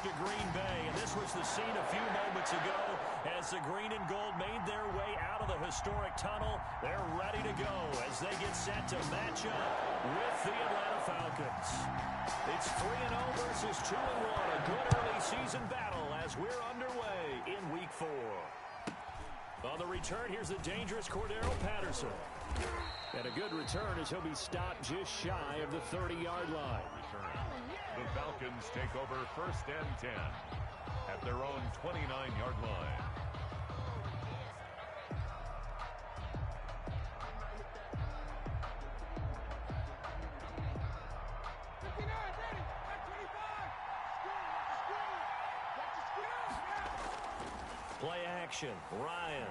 to Green Bay, and this was the scene a few moments ago as the green and gold made their way out of the historic tunnel. They're ready to go as they get set to match up with the Atlanta Falcons. It's 3-0 versus 2-1, a good early season battle as we're underway in Week 4. On the return, here's the dangerous Cordero Patterson. And a good return as he'll be stopped just shy of the 30-yard line. The Falcons take over 1st and 10 at their own 29-yard line. Play action, Ryan.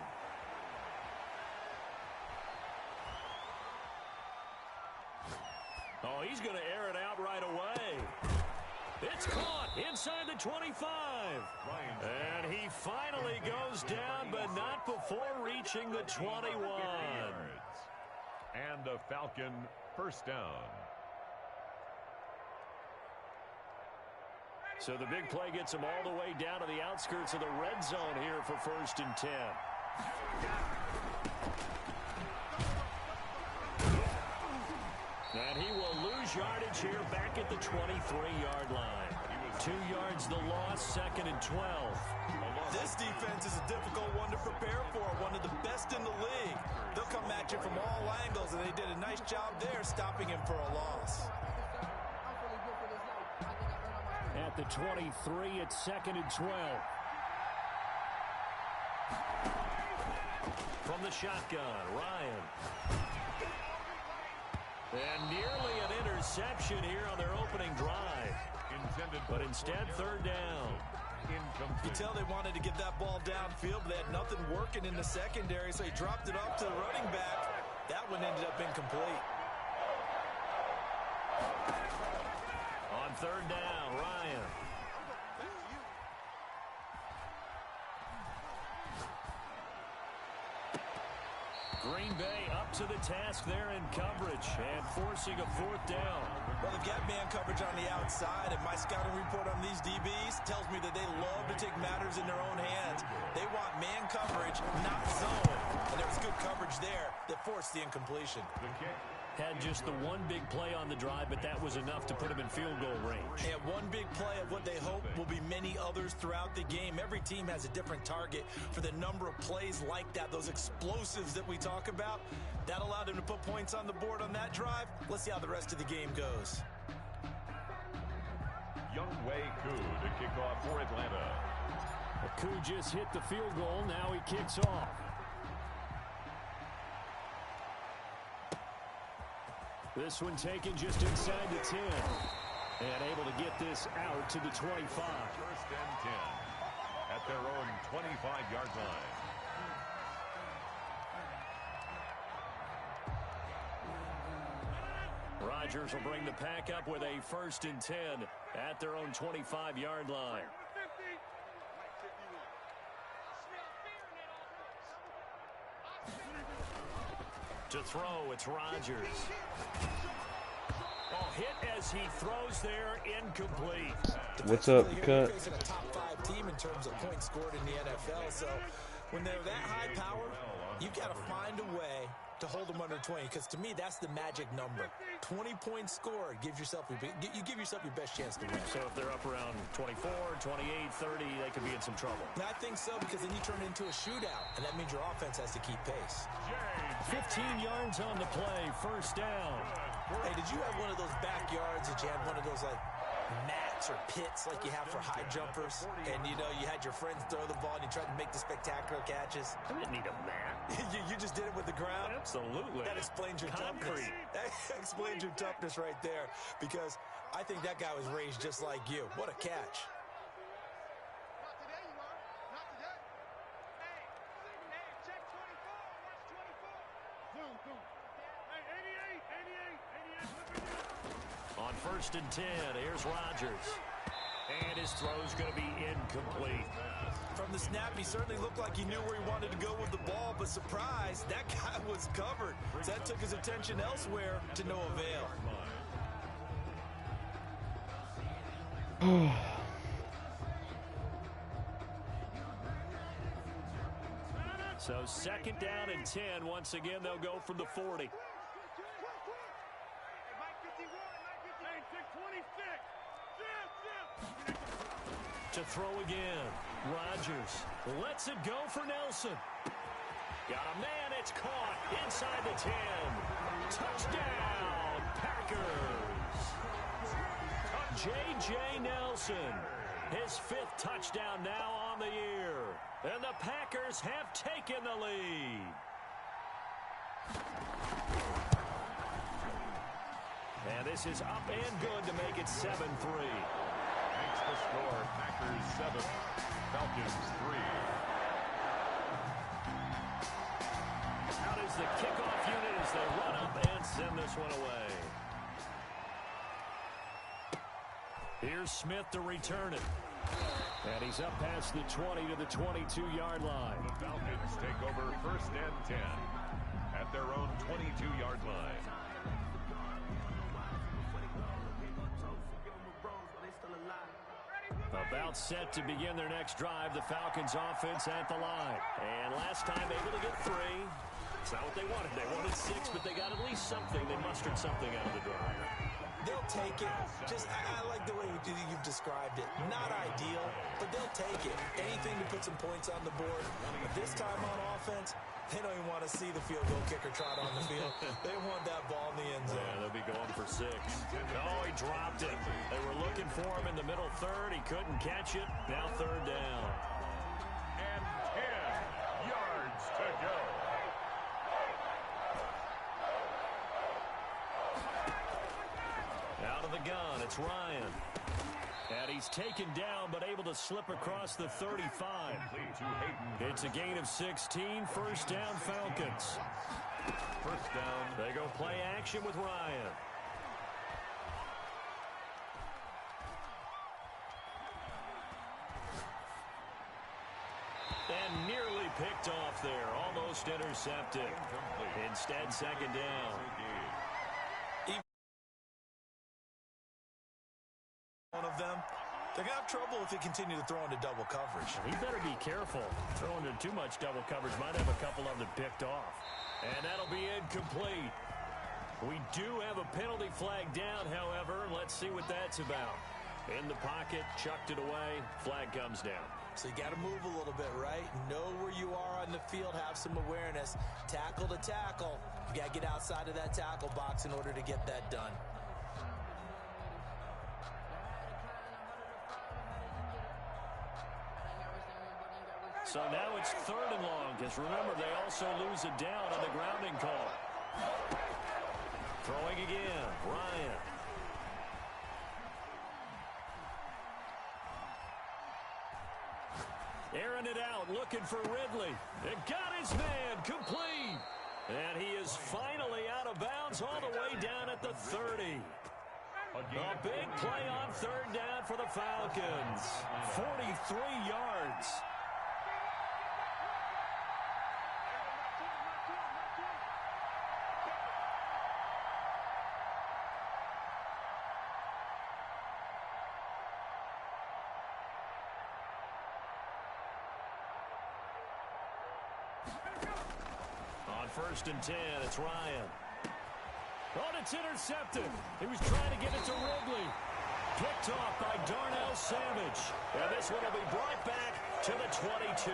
Oh, he's going to air it out right away. It's caught inside the 25. And he finally goes down, but not before reaching the 21. And a Falcon first down. So the big play gets him all the way down to the outskirts of the red zone here for 1st and 10. And he will lose yardage here back at the 23-yard line. 2 yards the loss, 2nd and 12. This defense is a difficult one to prepare for, one of the best in the league. They'll come at you from all angles, and they did a nice job there stopping him for a loss. At the 23, it's 2nd and 12. From the shotgun, Ryan. And nearly an interception here on their opening drive. But instead, 3rd down. You tell they wanted to get that ball downfield, but they had nothing working in the secondary, so he dropped it off to the running back. That one ended up incomplete. On 3rd down, Ryan. Green Bay up to the task there in coverage and forcing a 4th down. Well, they've got man coverage on the outside, and my scouting report on these DBs tells me that they love to take matters in their own hands. They want man coverage, not zone. And there was good coverage there that forced the incompletion. Had just the one big play on the drive, but that was enough to put him in field goal range. And one big play of what they hope will be many others throughout the game. Every team has a different target for the number of plays like that, those explosives that we talk about. That allowed him to put points on the board on that drive. Let's see how the rest of the game goes. Younghoe Koo to kick off for Atlanta. Koo just hit the field goal. Now he kicks off. This one taken just inside the 10. And able to get this out to the 25. 1st and 10 at their own 25-yard line. Rodgers will bring the pack up with a 1st and 10 at their own 25-yard line. To throw, it's Rodgers. Oh, hit as he throws there, incomplete. What's up, Cut? Facing a top 5 team in terms of points scored in the NFL, so when they're that high power, you got to find a way to hold them under 20, because to me, that's the magic number. 20 points scored gives yourself you give yourself your best chance to win. So if they're up around 24, 28, 30, they could be in some trouble. And I think so, because then you turn it into a shootout, and that means your offense has to keep pace. 15 yards on the play, 1st down. Hey, did you have one of those backyards that you had one of those, like, mats or pits like you have for high jumpers? And, you know, you had your friends throw the ball and you tried to make the spectacular catches? I didn't need a mat. you just did it with the ground? Absolutely. That explains your toughness. That explains your toughness right there, because I think that guy was raised just like you. What a catch. On 1st and 10, here's Rodgers. And his throw's going to be incomplete. From the snap, he certainly looked like he knew where he wanted to go with the ball, but surprise, that guy was covered. So that took his attention elsewhere to no avail. So 2nd down and 10. Once again, they'll go from the 40. To throw again. Rodgers lets it go for Nelson. Got a man. It's caught inside the 10. Touchdown, Packers. J.J. Nelson, his 5th touchdown now on the year. And the Packers have taken the lead. And this is up and good to make it 7-3. Makes the score Packers 7, Falcons 3. Out is the kickoff unit as they run up and send this one away. Here's Smith to return it. And he's up past the 20 to the 22-yard line. The Falcons take over 1st and 10 at their own 22-yard line. About set to begin their next drive, the Falcons offense at the line. And last time able to get 3. It's not what they wanted. They wanted 6, but they got at least something. They mustered something out of the drive. They'll take it. I like the way you've described it. Not ideal, but they'll take it. Anything to put some points on the board. But this time on offense, they don't even want to see the field goal kicker trot on the field. They want that ball in the end zone. Yeah, they'll be going for 6. Oh, he dropped it. They were looking for him in the middle third. He couldn't catch it. Now 3rd down. And 10 yards to go. Out of the gun, it's Ryan. And he's taken down, but able to slip across the 35. It's a gain of 16, 1st down Falcons. 1st down. They go play action with Ryan. And nearly picked off there, almost intercepted. Instead, 2nd down. One of them, they're going to have trouble if they continue to throw into double coverage. He better be careful. Throwing into too much double coverage might have a couple of them picked off. And that'll be incomplete. We do have a penalty flag down, however. Let's see what that's about. In the pocket, chucked it away. Flag comes down. So you got to move a little bit, right? Know where you are on the field. Have some awareness. Tackle to tackle. You got to get outside of that tackle box in order to get that done. So now it's 3rd and long, because remember, they also lose it down on the grounding call. Throwing again, Ryan. Airing it out, looking for Ridley. It got his man, complete. And he is finally out of bounds all the way down at the 30. A big play on 3rd down for the Falcons. 43 yards. On 1st and 10, it's Ryan. Oh, it's intercepted. He was trying to get it to Ridley. Picked off by Darnell Savage. And this one will be brought back to the 22.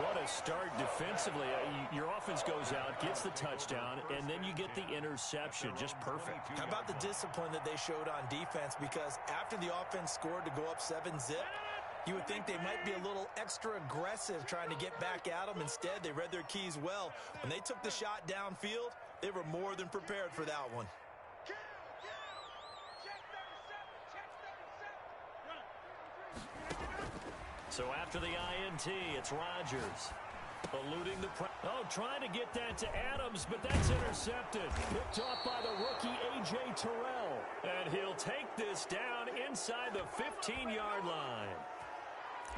What a start defensively. Your offense goes out, gets the touchdown, and then you get the interception. Just perfect. How about the discipline that they showed on defense? Because after the offense scored to go up 7-zip, you would think they might be a little extra aggressive trying to get back at them. Instead, they read their keys well. When they took the shot downfield, they were more than prepared for that one. So after the INT, it's Rodgers. Eluding the trying to get that to Adams, but that's intercepted. Picked off by the rookie A.J. Terrell. And he'll take this down inside the 15-yard line.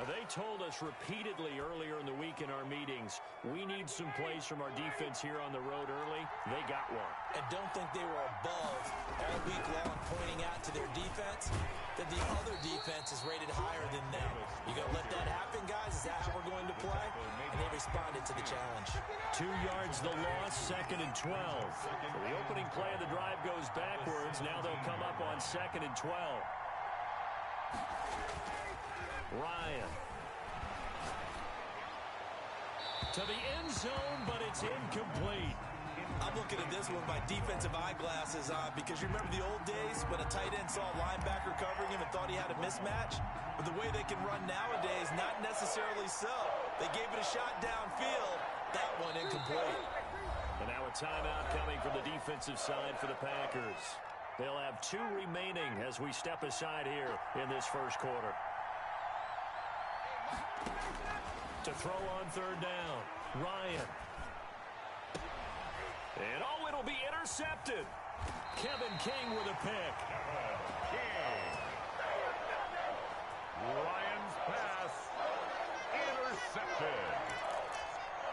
They told us repeatedly earlier in the week in our meetings, we need some plays from our defense here on the road early. They got one. And don't think they were above all week long pointing out to their defense that the other defense is rated higher than them. You going to let that happen, guys? Is that how we're going to play? And they responded to the challenge. 2 yards the loss, 2nd and 12. So the opening play of the drive goes backwards. Now they'll come up on 2nd and 12. Ryan. To the end zone, but it's incomplete. I'm looking at this one with my defensive eyeglasses on because you remember the old days when a tight end saw a linebacker covering him and thought he had a mismatch? But the way they can run nowadays, not necessarily so. They gave it a shot downfield. That one incomplete. And now a timeout coming from the defensive side for the Packers. They'll have 2 remaining as we step aside here in this first quarter. To throw on 3rd down, Ryan. And oh, it'll be intercepted. Kevin King with a pick. Ryan's pass intercepted.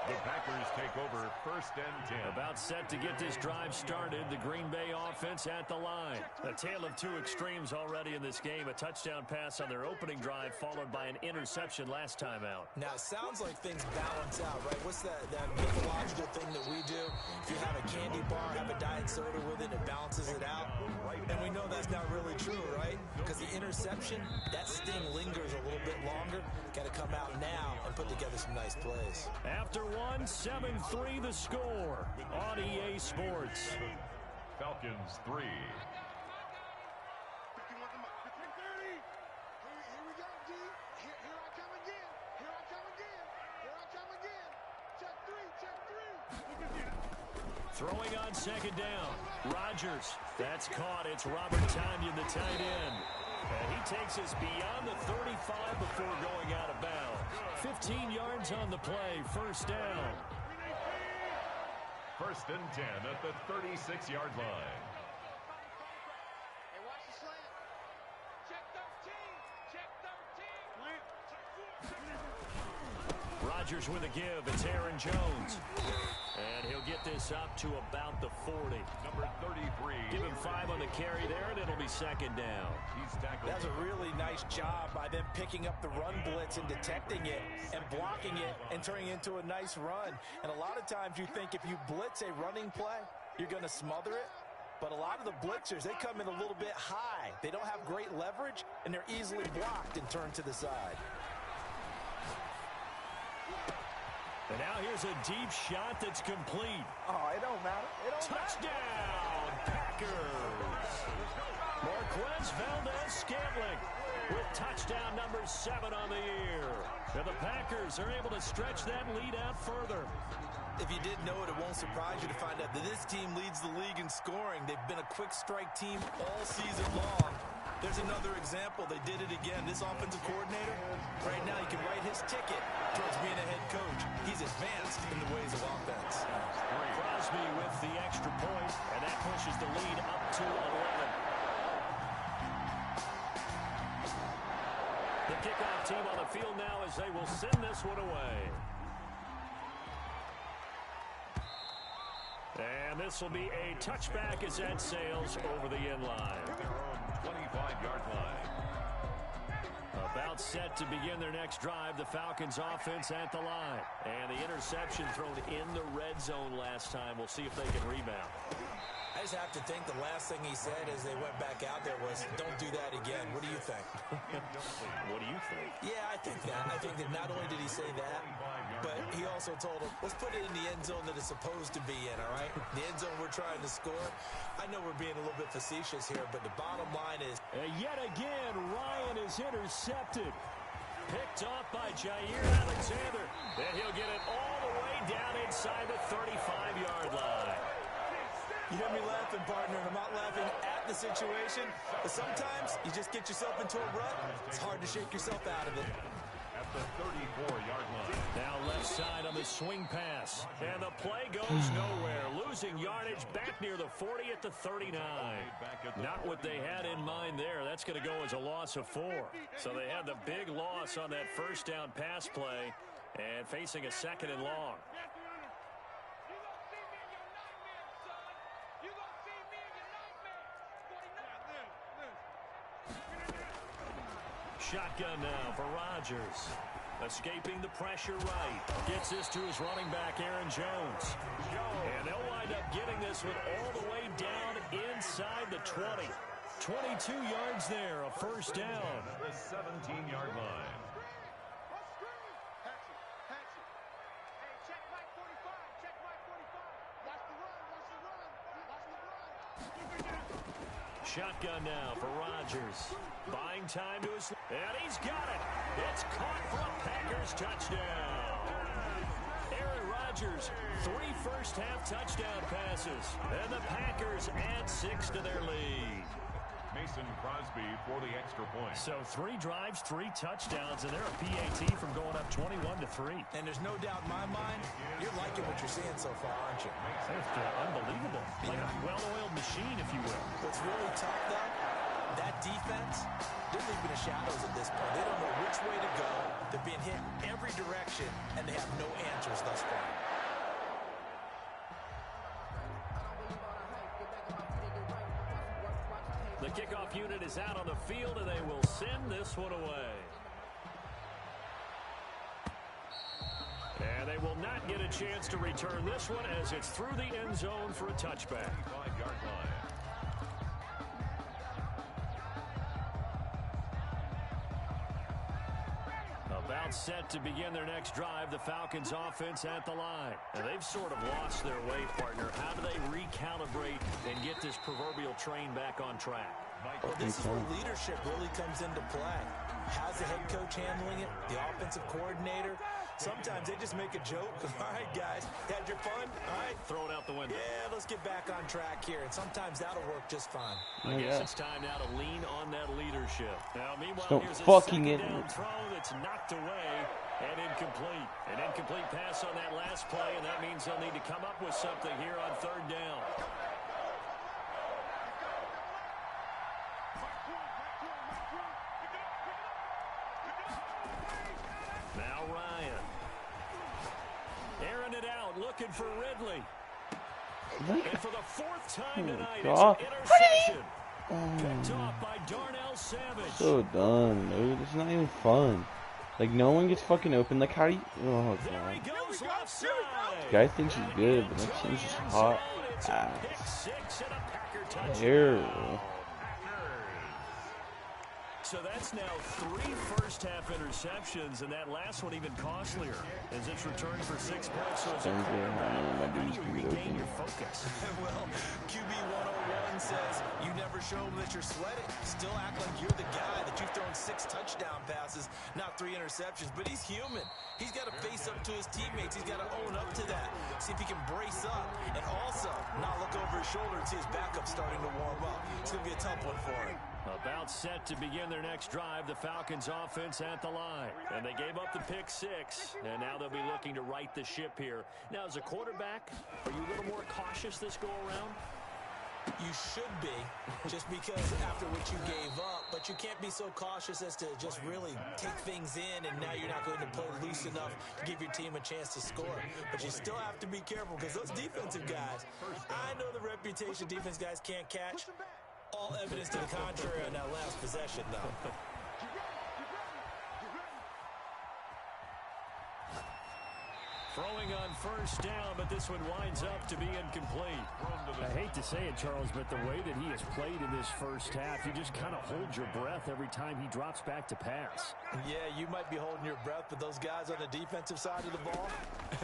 The Packers take over 1st and 10. About set to get this drive started. The Green Bay offense at the line. A tale of 2 extremes already in this game. A touchdown pass on their opening drive followed by an interception last time out. Now, it sounds like things balance out, right? What's that mythological thing that we do? If you have a candy bar, have a diet soda with it, it balances it out. And we know that's not really true, right? Because the interception, that sting lingers a little bit longer. Got to come out now and put together some nice plays. After 7-3 the score on EA Sports. Falcons 3. Throwing on 2nd down. Rodgers. That's caught. It's Robert Tonyan, the tight end. And he takes us beyond the 35 before going out of bounds. 15 yards on the play. 1st down. 1st and 10 at the 36-yard line. Hey, watch the slant. Check 13. Check 13. Rodgers with a give. It's Aaron Jones. And he'll get this up to about the 40. Number 33. Give him 5 on the carry there, and it'll be 2nd down. That's a really nice job by them picking up the run blitz and detecting it and blocking it and turning it into a nice run. And a lot of times you think if you blitz a running play, you're going to smother it. But a lot of the blitzers, they come in a little bit high. They don't have great leverage, and they're easily blocked and turned to the side. And now here's a deep shot that's complete. Oh, it don't matter. It don't Touchdown, Packers. Marquez Valdez-Scantling with touchdown number 7 on the year. And the Packers are able to stretch that lead out further. If you didn't know it, it won't surprise you to find out that this team leads the league in scoring. They've been a quick strike team all season long. There's another example. They did it again. This offensive coordinator, right now, he can write his ticket towards being a head coach. He's advanced in the ways of offense. Crosby with the extra point, and that pushes the lead up to 11. The kickoff team on the field now as they will send this one away. And this will be a touchback as that sails over the end line. 25-yard line. About set to begin their next drive. The Falcons offense at the line. And the interception thrown in the red zone last time. We'll see if they can rebound. I just have to think the last thing he said as they went back out there was, don't do that again. What do you think? What do you think? Yeah, I think that. I think that not only did he say that, but he also told him, let's put it in the end zone that it's supposed to be in, all right? The end zone we're trying to score. I know we're being a little bit facetious here, but the bottom line is... yet again, Ryan is intercepted. Picked off by Jair Alexander. And he'll get it all the way down inside the 35-yard line. You hear me laughing, partner, and I'm not laughing at the situation, but sometimes you just get yourself into a rut. It's hard to shake yourself out of it. at the 34-yard line. Now left side on the swing pass. And the play goes nowhere. Losing yardage back near the 40 at the 39. Not what they had in mind there. That's going to go as a loss of 4. So they had the big loss on that first down pass play and facing a second and long. Shotgun now for Rodgers. Escaping the pressure right. Gets this to his running back, Aaron Jones. And they'll wind up getting this one all the way down inside the 20. 22 yards there, a first down. The 17-yard line. Shotgun now for Rodgers. Buying time to his... And he's got it. It's caught for a Packers touchdown. Aaron Rodgers, 3 first-half touchdown passes. And the Packers add 6 to their lead. Mason Crosby for the extra point. So 3 drives, 3 touchdowns, and they're a PAT from going up 21-3. And there's no doubt in my mind, you're liking what you're seeing so far, aren't you? They're unbelievable. Like a well-oiled machine, if you will. What's really tough, though, that defense, they're leaving the shadows at this point. They don't know which way to go. They're being hit in every direction, and they have no answers thus far. The kickoff unit is out on the field, and they will send this one away. And they will not get a chance to return this one as it's through the end zone for a touchback. 5-yard line. About set to begin their next drive, the Falcons offense at the line. And they've sort of lost their way, partner. How do they recalibrate and get this proverbial train back on track? Well, this is where leadership really comes into play. How's the head coach handling it? The offensive coordinator? Sometimes they just make a joke. All right, guys, had your fun? All right. Throw it out the window. Yeah, let's get back on track here. And sometimes that'll work just fine. I guess it's time now to lean on that leadership. Now, meanwhile, here's a fucking second down throw that's knocked away and incomplete. An incomplete pass on that last play, and that means they'll need to come up with something here on third down. Now Ryan. Airing it out, looking for Ridley. And for the 4th time tonight, it's an interception. Picked off by Darnell Savage. So done, dude. It's not even fun. Like, no one gets fucking open. Like, how do you... Oh, There he God. goes left side. Guy thinks he's good, but that team's just hot It's a pick ass. 6 and a Packer touchdown. Terrible. So that's now 3 first-half interceptions, and that last one even costlier as it's returned for 6 points. So as a quarterback, how do you regain your focus? Well, QB 101 says you never show them that you're sweating. Still act like you're the guy that you've thrown 6 touchdown passes, not 3 interceptions. But he's human. He's got to face up to his teammates. He's got to own up to that. See if he can brace up and also not look over his shoulder and see his backup starting to warm up. It's going to be a tough one for him. About set to begin their next drive, the Falcons offense at the line. And they gave up the pick 6, and now they'll be looking to right the ship here. Now, as a quarterback, are you a little more cautious this go-around? You should be, just because after what you gave up, but you can't be so cautious as to just really take things in, and now you're not going to play loose enough to give your team a chance to score. But you still have to be careful, because those defensive guys, I know the reputation defense guys can't catch. All evidence to the contrary on that last possession, though. Throwing on first down, but this one winds up to be incomplete. I hate to say it, Charles, but the way that he has played in this first half, you just kind of hold your breath every time he drops back to pass. Yeah, you might be holding your breath, but those guys on the defensive side of the ball,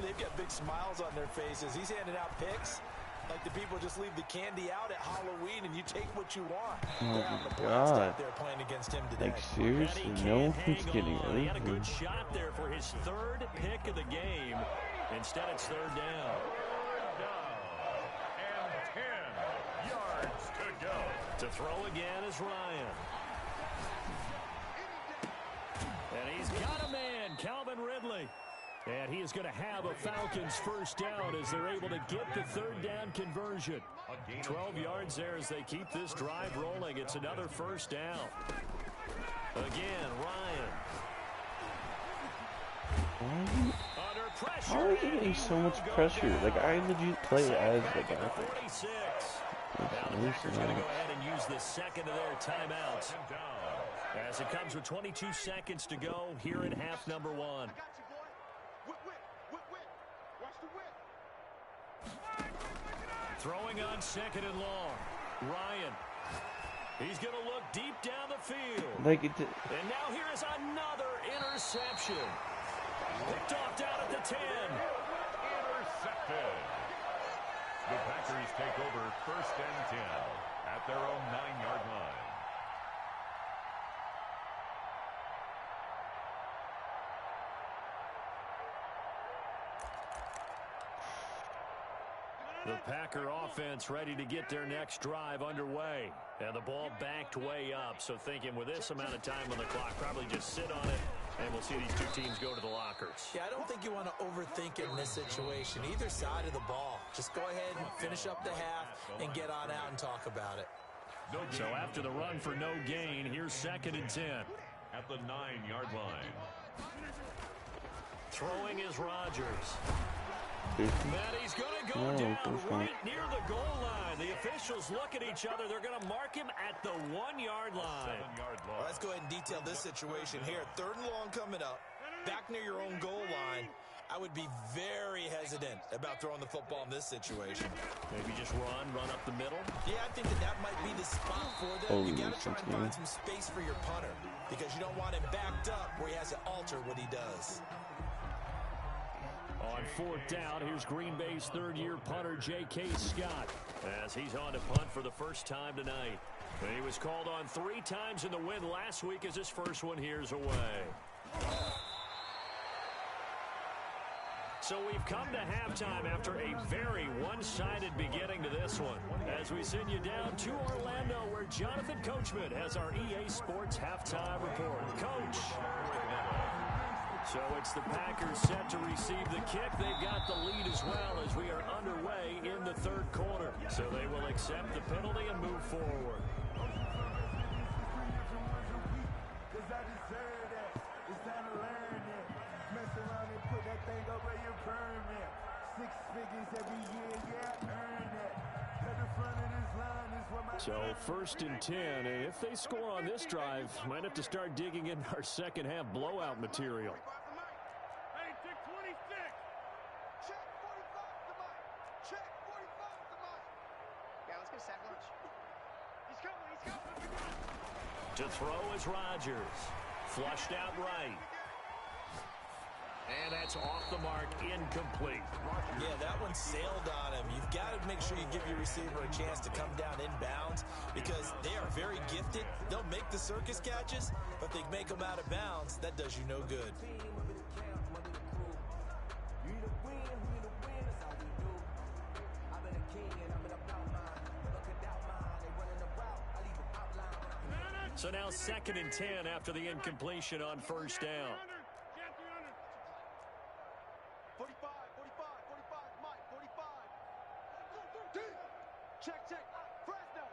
they've got big smiles on their faces. He's handing out picks like the people just leave the candy out at Halloween and you take what you want. They're having a blast out there playing against him today. Like, seriously, no one's getting over. He had a good shot there for his 3rd pick of the game. Instead, it's 3rd down. And 10 yards to go. To throw again is Ryan. And he's got a man Calvin Ridley. And he is going to have a Falcons first down as they're able to get the third down conversion. 12 yards there as they keep this drive rolling. It's another first down. Again, Ryan. Under pressure. How are you getting so much pressure? Like, I legit play as the backup. 46. Now the Packers going to go ahead and use the second of their timeouts. As it comes with 22 seconds to go here in half number one. Throwing on second and long. Ryan. He's going to look deep down the field. And now here is another interception. Picked off down at the 10. Intercepted. The Packers take over first and 10 at their own 9-yard line. The Packer offense ready to get their next drive underway. And the ball backed way up. So thinking with this amount of time on the clock, probably just sit on it. And we'll see these two teams go to the lockers. Yeah, I don't think you want to overthink it in this situation. Either side of the ball. Just go ahead and finish up the half and get on out and talk about it. So after the run for no gain, here's second and 10. At the 9-yard line. Throwing is Rodgers. Matty's going to go down right near the goal line. The officials look at each other. They're going to mark him at the 1-yard line. 7-yard line. Well, let's go ahead and detail this situation here. Third and long coming up. Back near your own goal line. I would be very hesitant about throwing the football in this situation. Maybe just run up the middle. Yeah, I think that might be the spot for them. You got to try and find some space for your punter because you don't want him backed up where he has to alter what he does. On fourth down, here's Green Bay's third-year punter, J.K. Scott, as he's on to punt for the first time tonight. And he was called on 3 times in the win last week as his first one here's away. So we've come to halftime after a very one-sided beginning to this one. As we send you down to Orlando, where Jonathan Coachman has our EA Sports halftime report. Coach. So it's the Packers set to receive the kick. They've got the lead as well as we are underway in the third quarter. So they will accept the penalty and move forward. So first and 10, and if they score on this drive, might have to start digging in our second half blowout material. Hey, check 26. Check 45 to Mike. Check 45 to Mike. Yeah, let's go sack lunch. He's coming. To throw is Rodgers. Flushed out right. And that's off the mark, incomplete. Yeah, that one sailed on him. You've got to make sure you give your receiver a chance to come down inbounds because they are very gifted. They'll make the circus catches, but if they make them out of bounds, that does you no good. So now second and 10 after the incompletion on first down. 45, Mike, 45. Check. Fresno.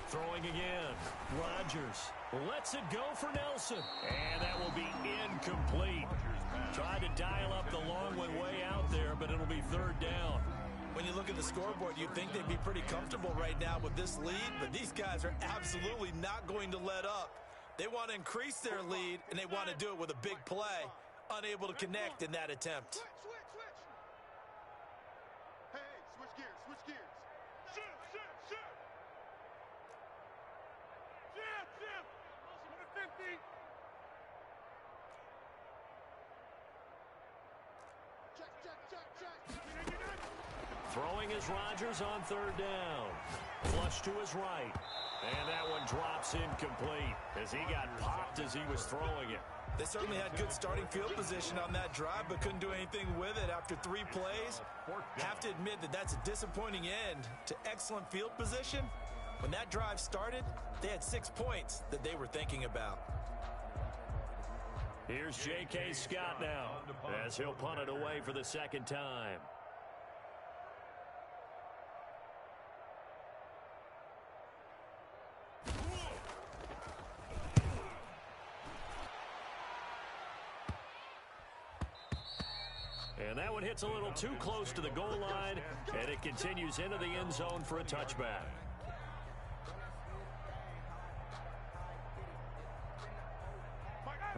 Throwing again. Rodgers lets it go for Nelson. And that will be incomplete. Tried to dial up the long one way out there, but it'll be third down. When you look at the scoreboard, you'd think they'd be pretty comfortable right now with this lead, but these guys are absolutely not going to let up. They want to increase their lead, and they want to do it with a big play. Unable to connect in that attempt. Switch. Hey, switch gears. Shoot. Jim. 50. Check. Throwing is Rodgers on third down. Flush to his right. And that one drops incomplete as he got popped as he was throwing it. They certainly had good starting field position on that drive, but couldn't do anything with it after 3 plays. Have to admit that that's a disappointing end to excellent field position. When that drive started, they had 6 points that they were thinking about. Here's J.K. Scott now as he'll punt it away for the second time. And that one hits a little too close to the goal line, and it continues into the end zone for a touchback.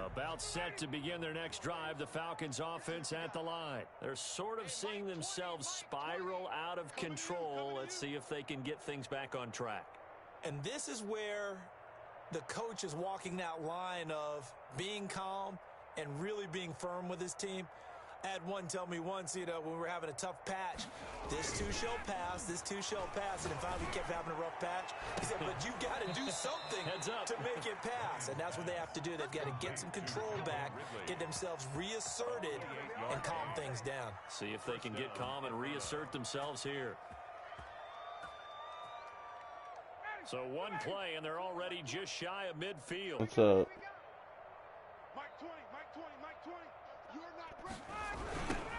About set to begin their next drive, the Falcons offense at the line. They're sort of seeing themselves spiral out of control. Let's see if they can get things back on track. And this is where the coach is walking that line of being calm and really being firm with his team. I had one tell me once, when we were having a tough patch, this too shall pass, and then finally kept having a rough patch. He said, but you got to do something to make it pass, and that's what they have to do. They've got to get some control back, get themselves reasserted, and calm things down. See if they can get calm and reassert themselves here. So one play, and they're already just shy of midfield. What's up? Mike 20, Mike 20, Mike 20. You're not ready.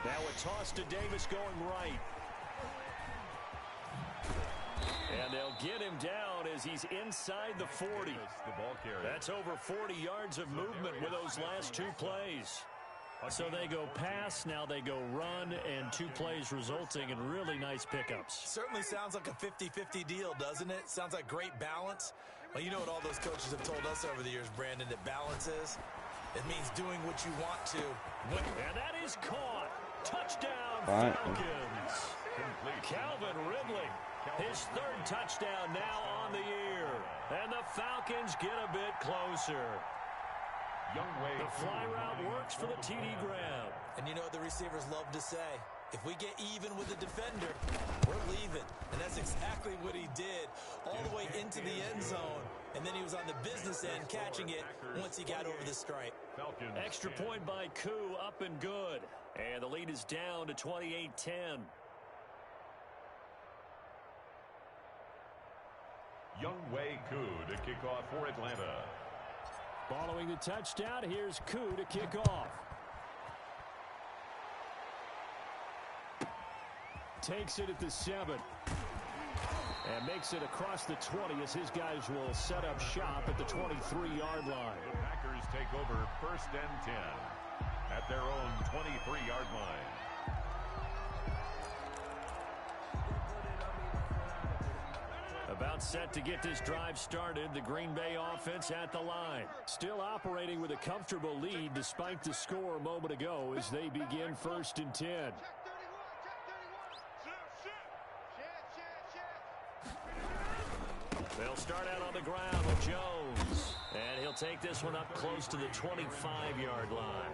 Now a toss to Davis going right. And they'll get him down as he's inside the 40. That's over 40 yards of movement with those last two plays. So they go pass, now they go run, and two plays resulting in really nice pickups. Certainly sounds like a 50-50 deal, doesn't it? Sounds like great balance. Well, you know what all those coaches have told us over the years, Brandon, that balance is? It means doing what you want to. And that is caught. Touchdown, Falcons. Calvin Ridley, his third touchdown now on the year. And the Falcons get a bit closer. The fly route works for the TD grab. And you know what the receivers love to say? If we get even with the defender, we're leaving. And that's exactly what he did all the way into the end zone. And then he was on the business end catching it once he got over the stripe. Extra point by Koo, up and good. And the lead is down to 28-10. Younghoe Koo to kick off for Atlanta. Following the touchdown, here's Koo to kick off. Takes it at the 7. And makes it across the 20 as his guys will set up shop at the 23-yard line. The Packers take over 1st and 10 at their own 23-yard line. About set to get this drive started, the Green Bay offense at the line. Still operating with a comfortable lead despite the score a moment ago as they begin 1st and 10. They'll start out on the ground with Jones. And he'll take this one up close to the 25-yard line.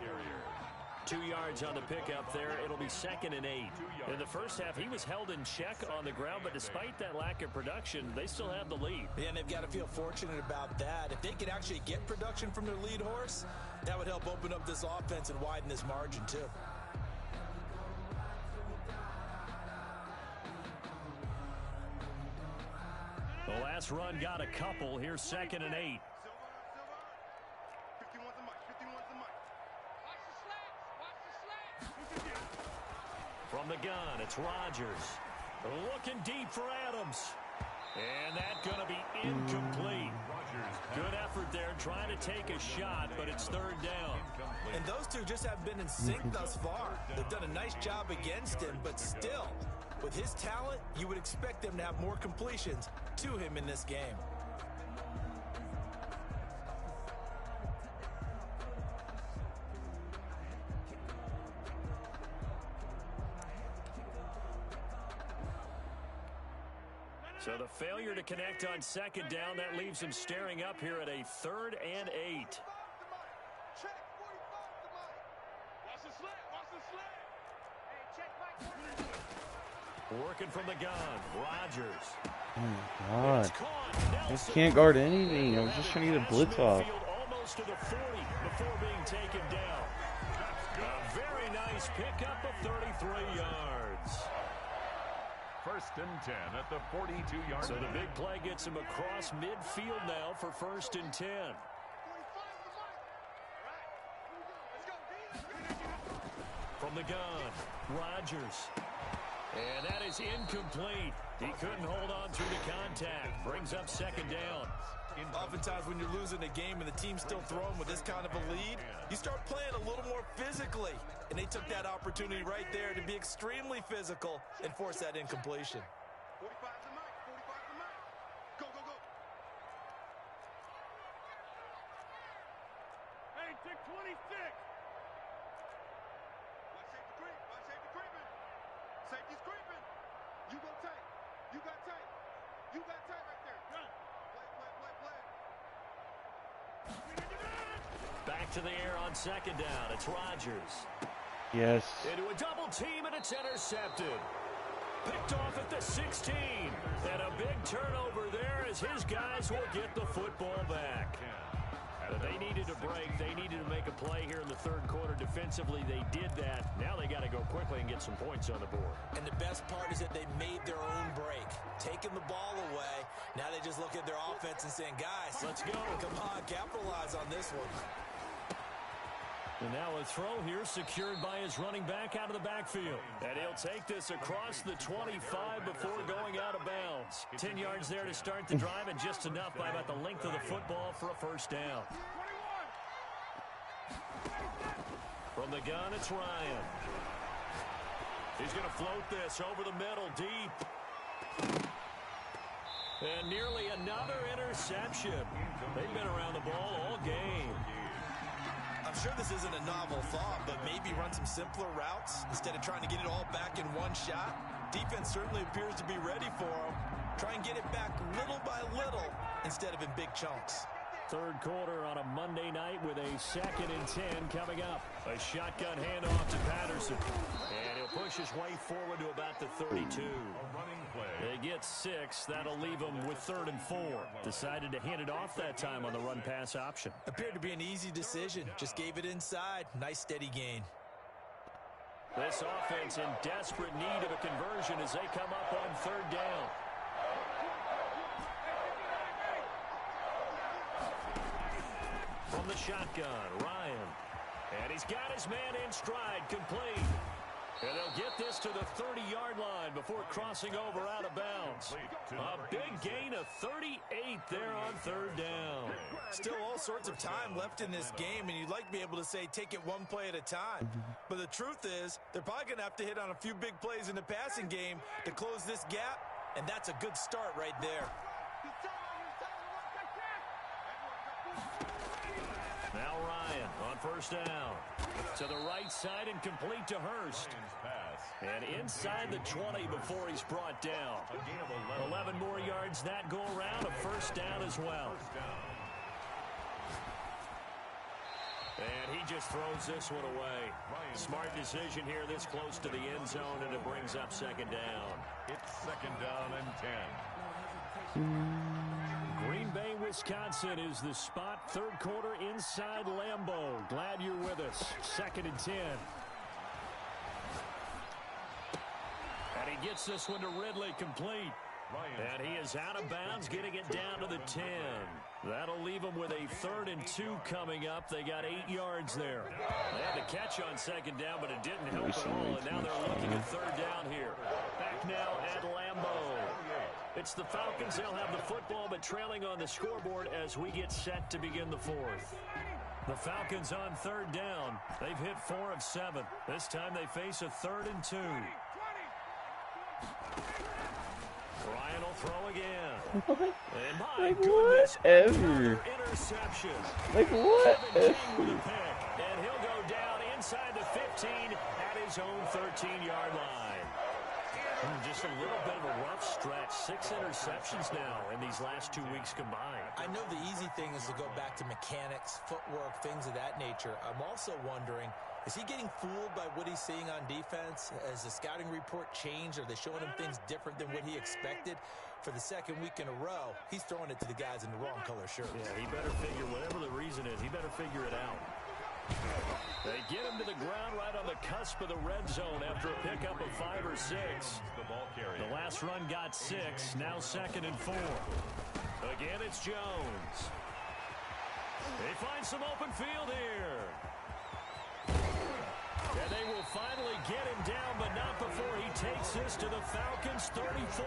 2 yards on the pickup there. It'll be 2nd and 8. In the first half, he was held in check on the ground, but despite that lack of production, they still have the lead. Yeah, and they've got to feel fortunate about that. If they could actually get production from their lead horse, that would help open up this offense and widen this margin, too. The last run got a couple. Here's 2nd and 8. From the gun, it's Rodgers. Looking deep for Adams. And that's going to be incomplete. Good effort there, trying to take a shot, but it's 3rd down. And those two just haven't been in sync thus far. They've done a nice job against him, but still, with his talent, you would expect them to have more completions to him in this game. So the failure to connect on 2nd down, that leaves him staring up here at a 3rd and 8. Working from the gun, Rodgers. Oh my God. I just can't guard anything. I was just trying to get a blitz off. Almost to the 40 before being taken down. A very nice pickup of 33 yards. 1st and 10 at the 42-yard line. So the big play gets him across midfield now for 1st and 10. From the gun, Rodgers. And that is incomplete. He couldn't hold on through the contact. Brings up second down. Oftentimes when you're losing a game and the team's still throwing with this kind of a lead, you start playing a little more physically. And they took that opportunity right there to be extremely physical and force that incompletion. 45 to Mike. 45 to Mike. Go, go, go. Hey, tick 26. Watch safety creep. Watch safety creeping. Safety's creeping. You go tight. You got tight. You got tight right there. Run. Back to the air on second down. It's Rodgers. Yes. Into a double team, and it's intercepted. Picked off at the 16. And a big turnover there as his guys will get the football back. But they needed a break. They needed to make a play here in the third quarter. Defensively, they did that. Now they got to go quickly and get some points on the board. And the best part is that they made their own break. Taking the ball away. Now they just look at their offense and saying, guys, let's go. Come on, capitalize on this one. And now a throw here secured by his running back out of the backfield. And he'll take this across the 25 before going out of bounds. 10 yards there to start the drive, and just enough by about the length of the football for a first down. From the gun, it's Ryan. He's going to float this over the middle, deep. And nearly another interception. They've been around the ball all game. I'm sure this isn't a novel thought, but maybe run some simpler routes instead of trying to get it all back in one shot. Defense certainly appears to be ready for them. Try and get it back little by little instead of in big chunks. Third quarter on a Monday night with a 2nd and 10 coming up. A shotgun handoff to Patterson. And he'll push his way forward to about the 32. They get 6. That'll leave them with 3rd and 4. Decided to hand it off that time on the run-pass option. Appeared to be an easy decision. Just gave it inside. Nice steady gain. This offense in desperate need of a conversion as they come up on 3rd down. From the shotgun, Ryan. And he's got his man in stride, complete. And they'll get this to the 30-yard line before crossing over out of bounds. A big gain of 38 there on 3rd down. Still all sorts of time left in this game, and you'd like to be able to say take it one play at a time. But the truth is, they're probably going to have to hit on a few big plays in the passing game to close this gap, and that's a good start right there. Now Ryan on 1st down. To the right side and complete to Hurst. And inside the 20 before he's brought down. 11 more yards that go around. A 1st down as well. And he just throws this one away. Smart decision here this close to the end zone, and it brings up 2nd down. It's 2nd down and 10. Green Bay, Wisconsin is the spot. 3rd quarter inside Lambeau. Glad you're with us. 2nd and 10. And he gets this one to Ridley, complete. And he is out of bounds, getting it down to the 10. That'll leave them with a 3rd and 2 coming up. They got 8 yards there. They had to catch on 2nd down, but it didn't help at all. And now they're looking at 3rd down here. Back now at Lambeau. It's the Falcons. They'll have the football, but trailing on the scoreboard as we get set to begin the 4th. The Falcons on 3rd down. They've hit 4 of 7. This time they face a 3rd and 2. Ryan will throw again. What? And my Like goodness, whatever. Interception. Like what? 17 with a pick. And he'll go down inside the 15 at his own 13-yard line. Just a little bit of a rough stretch. 6 interceptions now in these last 2 weeks combined. I know the easy thing is to go back to mechanics, footwork, things of that nature. I'm also wondering, is he getting fooled by what he's seeing on defense? Has the scouting report changed? Are they showing him things different than what he expected? For the 2nd week in a row, he's throwing it to the guys in the wrong color shirts. Yeah, he better figure, whatever the reason is, he better figure it out. They get him to the ground right on the cusp of the red zone after a pickup of 5 or 6. The last run got 6, now 2nd and 4. Again, it's Jones. They find some open field here. And they will finally get him down, but not before he takes this to the Falcons' 34.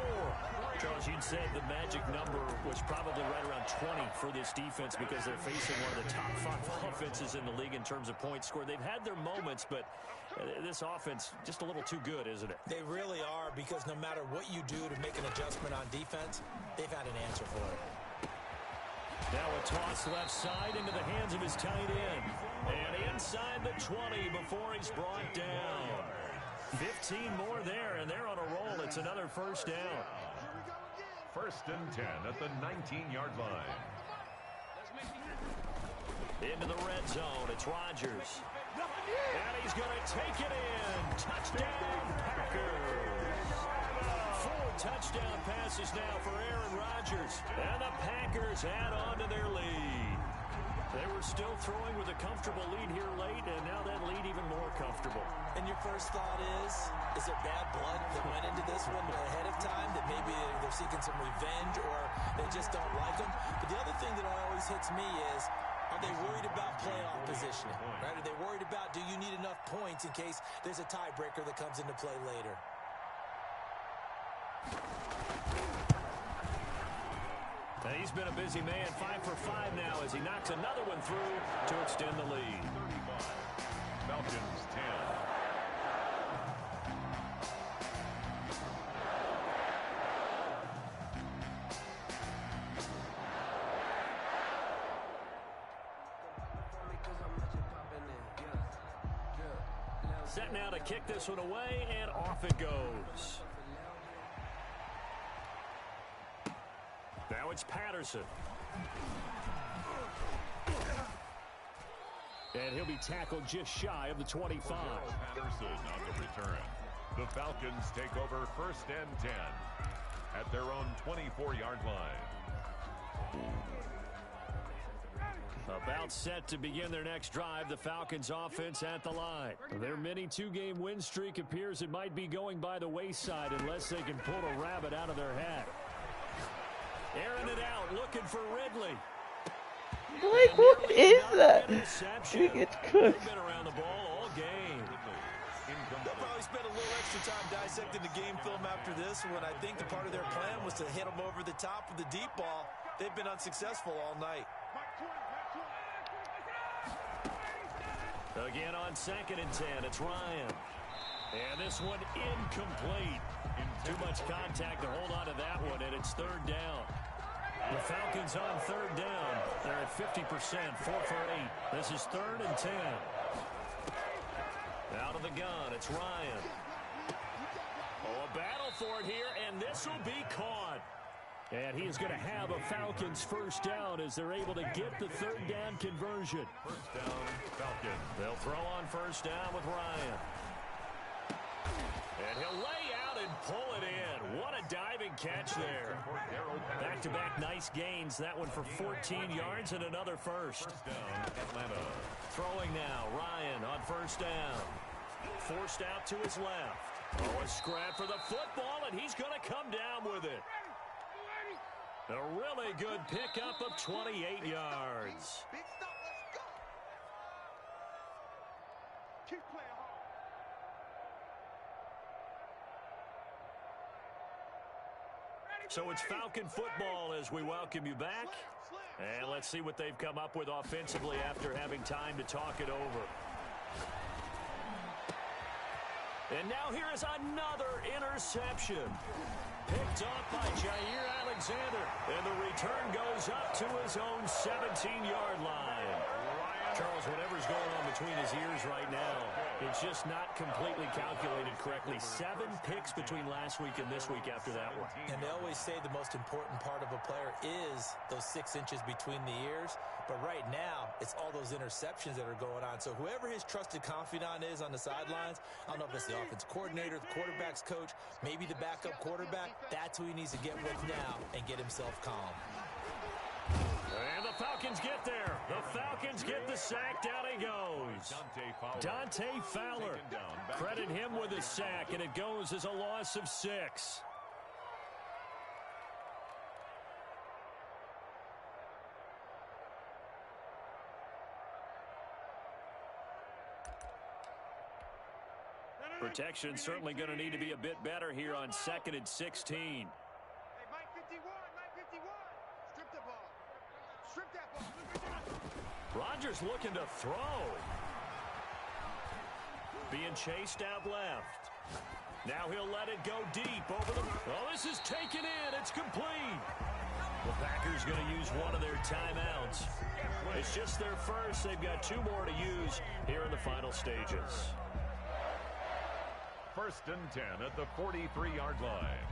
Charles, you'd said the magic number was probably right around 20 for this defense because they're facing one of the top 5 offenses in the league in terms of points scored. They've had their moments, but this offense just a little too good, isn't it? They really are, because no matter what you do to make an adjustment on defense, they've had an answer for it. Now a toss left side into the hands of his tight end. And inside the 20 before he's brought down. 15 more there, and they're on a roll. It's another first down. 1st and 10 at the 19-yard line. Into the red zone. It's Rodgers. And he's going to take it in. Touchdown, Packers. 4 touchdown passes now for Aaron Rodgers. And the Packers add on to their lead. They were still throwing with a comfortable lead here late, and now that lead even more comfortable. And your first thought is there bad blood that went into this one ahead of time, that maybe they're seeking some revenge or they just don't like them? But the other thing that always hits me is, are they worried about playoff positioning? Right? Are they worried about, do you need enough points in case there's a tiebreaker that comes into play later? And he's been a busy man, 5 for 5 now as he knocks another one through to extend the lead. 35. Falcons 10. Set now to kick this one away, and off it goes. Now it's Patterson. And he'll be tackled just shy of the 25. Patterson on the return. The Falcons take over 1st and 10 at their own 24-yard line. About set to begin their next drive, the Falcons offense at the line. Their mini 2-game win streak appears it might be going by the wayside unless they can pull a rabbit out of their hat. Airing it out, looking for Ridley. Like, what is that? He gets cooked. They've been around the ball all game. They'll probably spend a little extra time dissecting the game film after this one. I think the part of their plan was to hit them over the top of the deep ball. They've been unsuccessful all night. Again on 2nd and 10, it's Ryan. And this one incomplete. Too much contact to hold on to that one, and it's 3rd down. The Falcons on 3rd down. They're at 50%, 4 for 8. This is 3rd and 10. Out of the gun, it's Ryan. Oh, a battle for it here, and this will be caught. And he is going to have a Falcons first down as they're able to get the 3rd down conversion. First down, Falcons. They'll throw on first down with Ryan. And he'll lay out and pull it in. What a diving catch there. Back-to-back nice gains. That one for 14 yards and another first. First down, Atlanta. Throwing now, Ryan on first down. Forced out to his left. Oh, a scrap for the football, and he's going to come down with it. A really good pickup of 28 yards. Big stop, let's go. Keep playing hard. So it's Falcon football as we welcome you back. And let's see what they've come up with offensively after having time to talk it over. And now here is another interception. Picked off by Jair Alexander. And the return goes up to his own 17-yard line. Charles, whatever's going on between his ears right now, it's just not completely calculated correctly. 7 picks between last week and this week after that one. And they always say the most important part of a player is those 6 inches between the ears. But right now, it's all those interceptions that are going on. So whoever his trusted confidant is on the sidelines, I don't know if it's the offense coordinator, the quarterback's coach, maybe the backup quarterback, that's who he needs to get with now and get himself calm. And the Falcons get there. The Falcons get the sack. Down he goes. Dante Fowler. Credit him with a sack, and it goes as a loss of 6. Protection certainly going to need to be a bit better here on 2nd and 16. Hey, Mike 51, Mike 51. Strip the ball. Strip that ball. Rodgers looking to throw. Being chased out left. Now he'll let it go deep over the... Oh, this is taken in. It's complete. The Packers going to use one of their timeouts. It's just their first. They've got 2 more to use here in the final stages. 1st and 10 at the 43-yard line.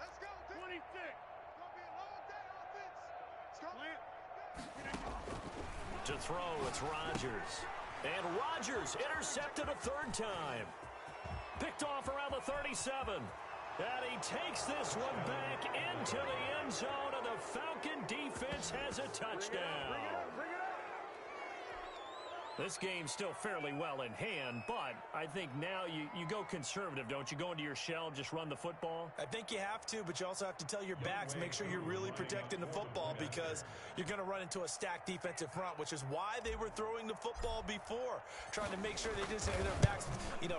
Let's go. 26. It's going to be a long day, offense. It's going To throw, it's Rodgers. And Rodgers intercepted a 3rd time. Picked off around the 37. And he takes this one back into the end zone, and the Falcon defense has a touchdown. This game's still fairly well in hand, but I think now you go conservative, don't you? Go into your shell, just run the football? I think you have to, but you also have to tell your backs, make sure you're really protecting the football because you're going to run into a stacked defensive front, which is why they were throwing the football before, trying to make sure they didn't get their backs,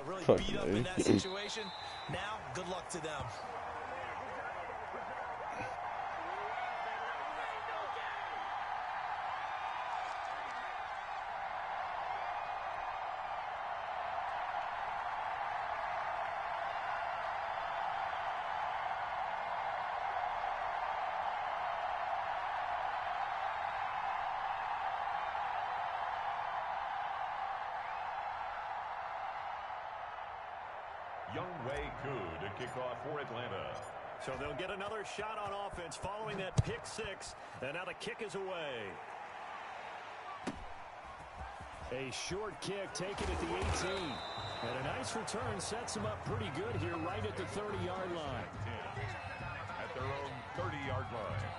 really beat up in that situation. Now, good luck to them. Younghoe Koo to kick off for Atlanta. So they'll get another shot on offense following that pick 6, and now the kick is away. A short kick taken at the 18. And a nice return sets them up pretty good here right at the 30-yard line. At their own 30-yard line.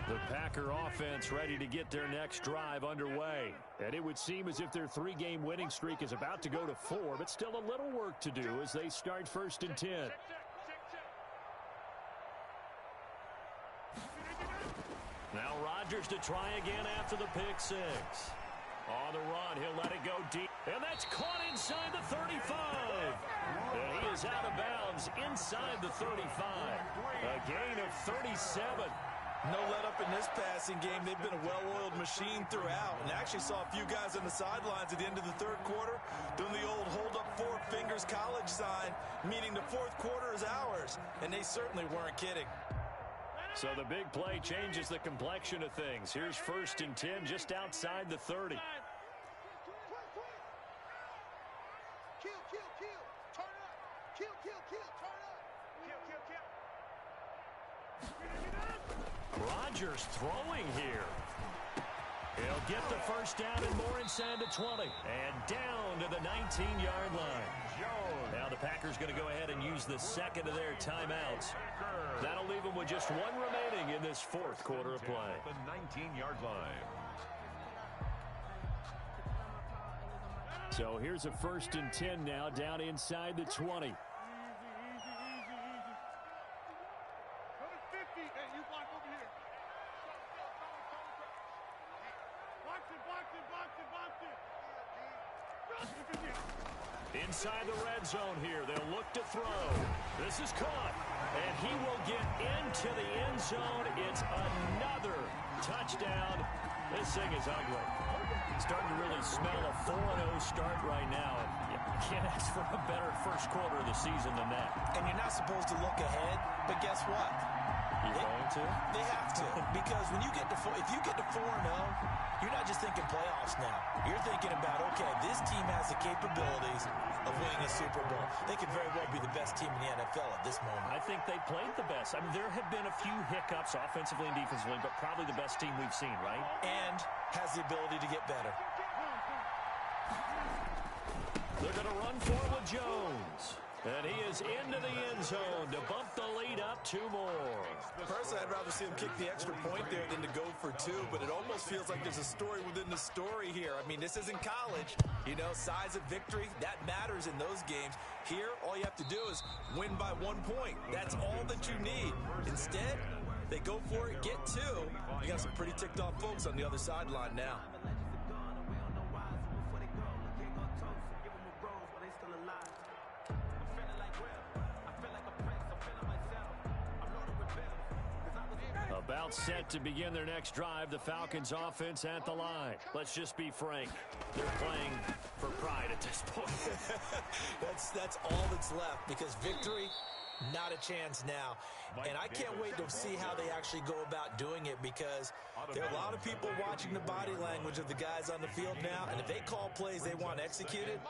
The Packer offense ready to get their next drive underway. And it would seem as if their 3-game winning streak is about to go to 4, but still a little work to do as they start 1st and 10. Now Rodgers to try again after the pick 6. On the run, he'll let it go deep. And that's caught inside the 35. And he is out of bounds inside the 35. A gain of 37. No let up in this passing game. They've been a well-oiled machine throughout. And actually saw a few guys on the sidelines at the end of the 3rd quarter doing the old hold up 4 fingers college sign, meaning the 4th quarter is ours. And they certainly weren't kidding. So the big play changes the complexion of things. Here's 1st and 10 just outside the 30. Kill, kill, kill. Turn up. Kill, kill, kill. Turn up. Kill, kill, kill. Rodgers throwing here. He'll get the 1st down and more inside the 20. And down to the 19-yard line. Now the Packers going to go ahead and use the 2nd of their timeouts. That'll leave them with just 1 remaining in this 4th quarter of play. The 19-yard line. So here's a 1st and 10 now down inside the 20. Inside the red zone here. They'll look to throw. This is caught. And he will get into the end zone. It's another touchdown. This thing is ugly. Starting to really smell a 4-0 start right now. You can't ask for a better 1st quarter of the season than that. And you're not supposed to look ahead, but guess what? You're going to? They have to. Because when you get to if you get to 4-0, you're not just thinking playoffs now. You're thinking about, okay, this team has the capabilities of winning a Super Bowl. They could very well be the best team in the NFL at this moment. I think they played the best. I mean, there have been a few hiccups offensively and defensively, but probably the best team we've seen, right? And has the ability to get better. They're going to run for it with Jones. And he is into the end zone to bump the lead up 2 more. Personally, I'd rather see him kick the extra point there than to go for 2, but it almost feels like there's a story within the story here. I mean, this isn't college. You know, size of victory, that matters in those games. Here, all you have to do is win by 1 point. That's all that you need. Instead, they go for it, get 2. You got some pretty ticked off folks on the other sideline now. About set to begin their next drive, the Falcons offense at the line. Let's just be frank. They're playing for pride at this point. That's all that's left because victory, not a chance now. And I can't wait to see how they actually go about doing it because there are a lot of people watching the body language of the guys on the field now. And if they call plays they want executed,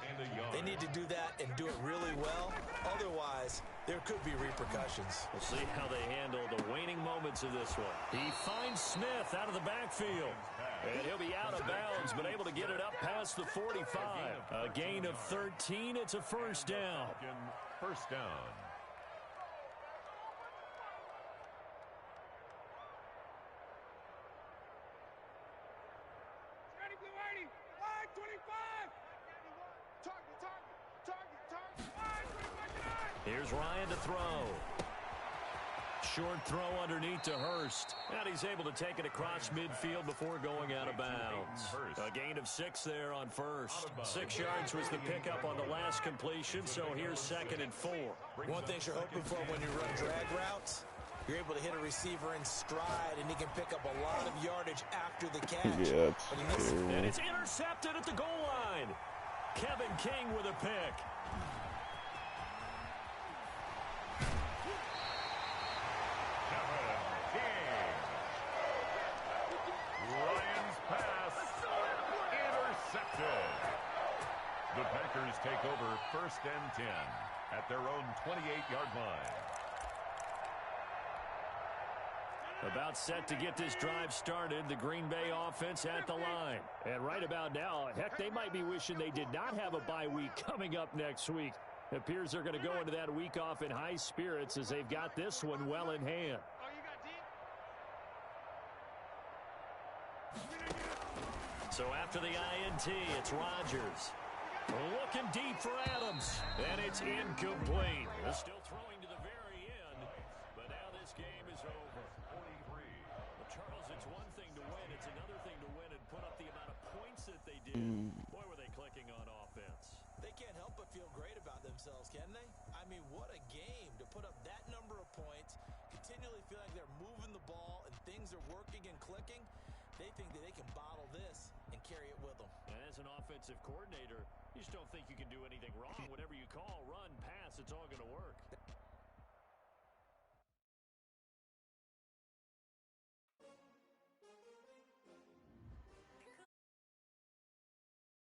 they need to do that and do it really well. Otherwise, there could be repercussions. We'll see how they handle the waning moments of this one. He finds Smith out of the backfield. And he'll be out of bounds, but able to get it up past the 45. A gain of 13. It's a first down. First down. Here's Ryan to throw. Short throw underneath to Hurst. And he's able to take it across midfield before going out of bounds. A gain of 6 there on first. 6 yards was the pickup on the last completion, so here's 2nd and 4. One thing you're hoping for when you run drag routes, you're able to hit a receiver in stride, and he can pick up a lot of yardage after the catch. Yeah, and it's intercepted at the goal line. Kevin King with a pick. The Packers take over 1st and 10 at their own 28-yard line. About set to get this drive started, the Green Bay offense at the line. And right about now, heck, they might be wishing they did not have a bye week coming up next week. It appears they're going to go into that week off in high spirits as they've got this one well in hand. So after the INT, it's Rodgers. Looking deep for Adams. And it's incomplete. They're still throwing to the very end. But now this game is over. 43. Well, Charles, it's one thing to win. It's another thing to win and put up the amount of points that they did. Boy, were they clicking on offense. They can't help but feel great about themselves, can they? I mean, what a game to put up that number of points, continually feel like they're moving the ball and things are working and clicking. They think that they can bottle this and carry it with them. And as an offensive coordinator, you just don't think you can do anything wrong. Whatever you call, run,